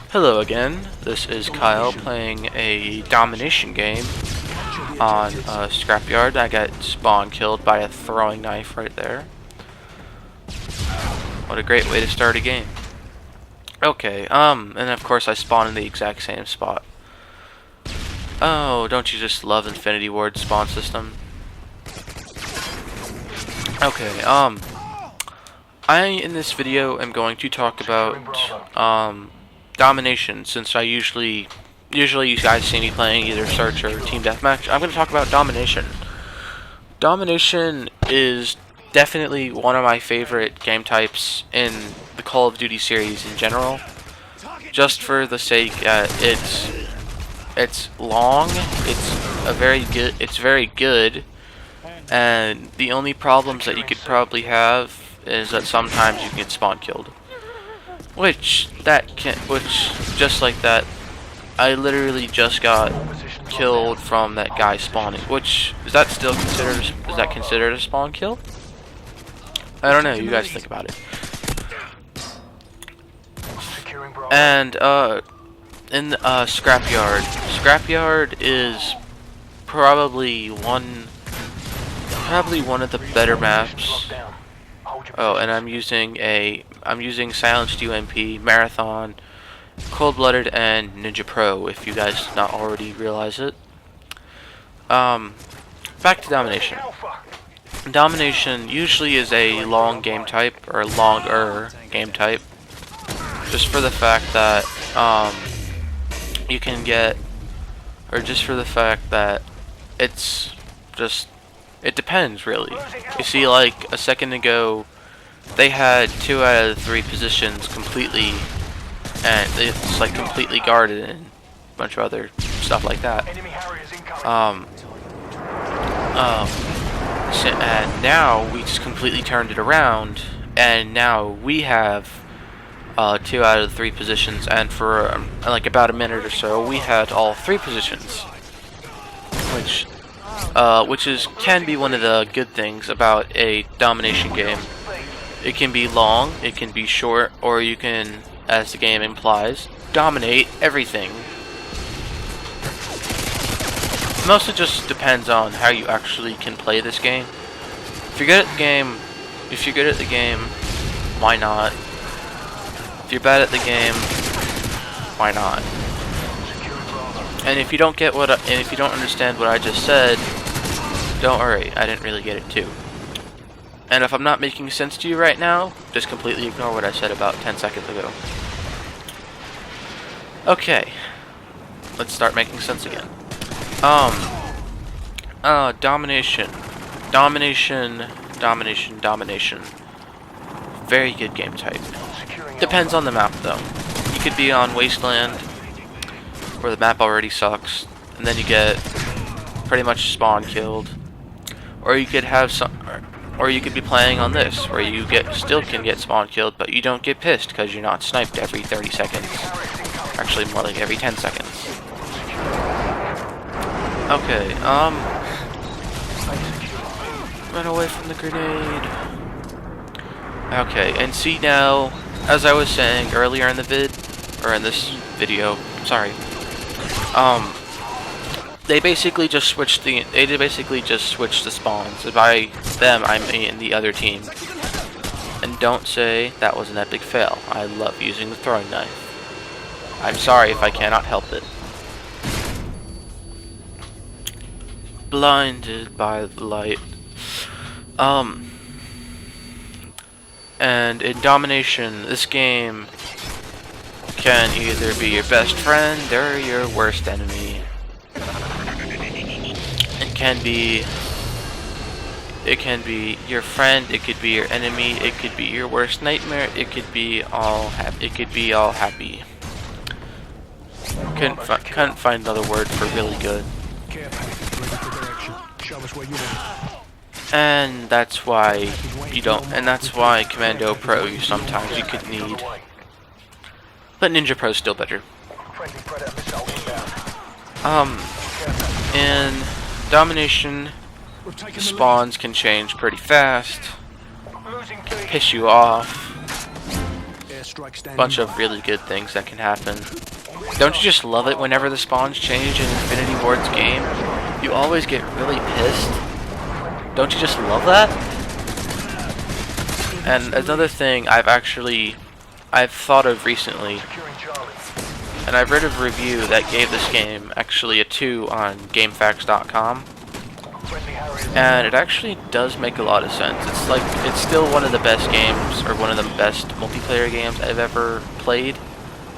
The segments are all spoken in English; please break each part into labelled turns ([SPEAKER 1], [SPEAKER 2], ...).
[SPEAKER 1] Hello again, this is Kyle playing a domination game on Scrapyard. I got spawn killed by a throwing knife right there. What a great way to start a game. Okay, and of course I spawn in the exact same spot. Oh, don't you just love Infinity Ward spawn system? Okay, I in this video am going to talk about domination, since I usually you guys see me playing either search or team deathmatch. I'm going to talk about domination. Domination is definitely one of my favorite game types in the Call of Duty series in general. Just for the sake it's long, it's very good, and the only problems that you could probably have is that sometimes you can get spawn killed. Which just like that, I literally just got killed from that guy spawning. Which is that considered a spawn kill? I don't know. You guys think about it. And in Scrapyard is probably one of the better maps. Oh, and I'm using Silenced UMP, Marathon, Cold-Blooded, and Ninja Pro, if you guys did not already realize it. Back to Domination. Domination usually is a long game type, or longer game type, just for the fact that you can get, or just for the fact that it depends really. You see, like a second ago, they had 2 out of the 3 positions completely, and it's like completely guarded and a bunch of other stuff like that. And now we just completely turned it around, and now we have 2 out of the 3 positions, and for like about a minute or so, we had all 3 positions, which can be one of the good things about a domination game. It can be long, it can be short, or you can, as the game implies, dominate everything. Mostly just depends on how you actually can play this game. If you're good at the game, why not? If you're bad at the game, why not? And if you don't understand what I just said, don't worry, I didn't really get it too. And if I'm not making sense to you right now, just completely ignore what I said about 10 seconds ago. Okay, let's start making sense again. Domination. Very good game type. Depends on the map though. You could be on Wasteland, where the map already sucks, and then you get pretty much spawn killed. Or you could be playing on this, where you still can get spawn killed, but you don't get pissed because you're not sniped every 30 seconds. Actually, more like every 10 seconds. Okay, run away from the grenade. Okay, and see now, as I was saying earlier in the this video, sorry. They basically just switched the spawns. By them, I mean the other team. And don't say that was an epic fail. I love using the throwing knife. I'm sorry if I cannot help it. Blinded by the light. And in Domination, this game can either be your best friend or your worst enemy. It can be your friend, it could be your enemy, it could be your worst nightmare, it could be all happy. Couldn't find another word for really good. And that's why Commando Pro sometimes you could need. But Ninja Pro is still better. In Domination, the spawns can change pretty fast, piss you off, bunch of really good things that can happen. Don't you just love it whenever the spawns change in Infinity Ward's game? You always get really pissed. Don't you just love that? And another thing I've thought of recently, and I've read a review that gave this game actually a 2 on GameFAQs.com, and it actually does make a lot of sense. It's still one of the best games, or one of the best multiplayer games I've ever played,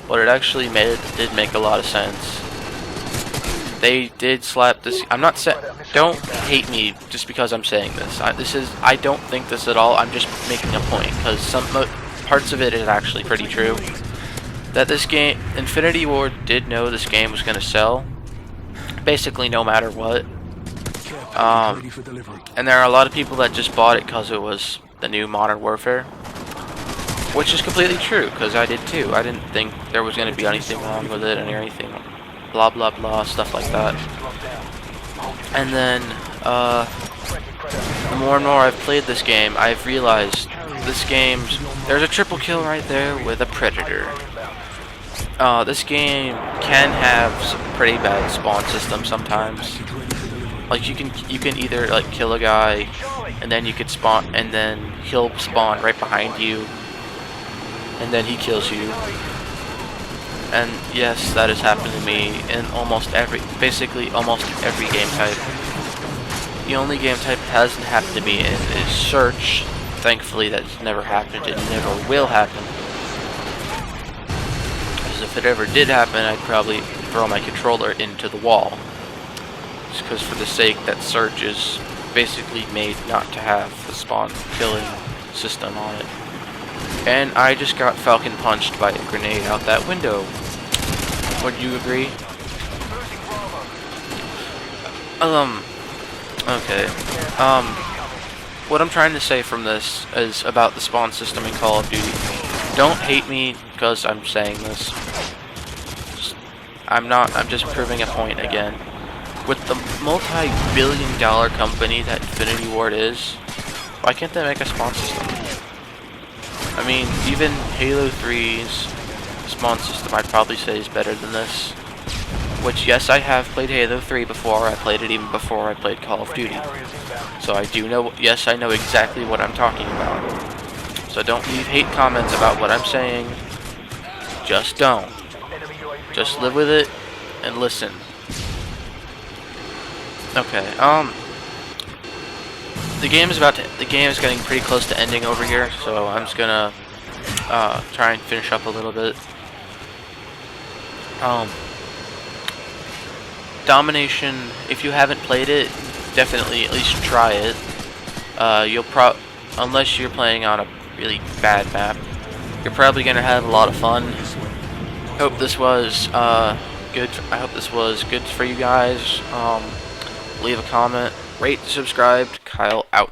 [SPEAKER 1] but it actually did make a lot of sense. They did slap this. I'm not saying. Don't hate me just because I'm saying this. I don't think this at all. I'm just making a point because some parts of it is actually pretty true. That this game, Infinity Ward did know this game was going to sell, basically no matter what. And there are a lot of people that just bought it because it was the new Modern Warfare, which is completely true because I did too. I didn't think there was going to be anything wrong with it and anything, blah blah blah, stuff like that. And then the more and more I've played this game, I've realized there's a triple kill right there with a Predator. This game can have some pretty bad spawn system sometimes. Like you can either like kill a guy and then you could spawn and then he'll spawn right behind you and then he kills you. And yes, that has happened to me in basically almost every game type. The only game type it hasn't happened to me in is Search. Thankfully that's never happened and never will happen. Because if it ever did happen, I'd probably throw my controller into the wall. Just because for the sake that Search is basically made not to have the spawn killing system on it. And I just got falcon punched by a grenade out that window. Would you agree? Okay. What I'm trying to say from this is about the spawn system in Call of Duty. Don't hate me because I'm saying this. I'm just proving a point again. With the multi-billion-dollar company that Infinity Ward is, why can't they make a spawn system? I mean, even Halo 3's spawn system I'd probably say is better than this. Which, yes, I have played Halo 3 before. I played it even before I played Call of Duty. So I do know, yes, I know exactly what I'm talking about. So don't leave hate comments about what I'm saying. Just don't. Just live with it and listen. Okay, the game is getting pretty close to ending over here, so I'm just gonna try and finish up a little bit. Domination, if you haven't played it, definitely at least try it. Unless you're playing on a really bad map, you're probably gonna have a lot of fun. Hope this was good. I hope this was good for you guys. Leave a comment, rate, subscribe. Kyle out.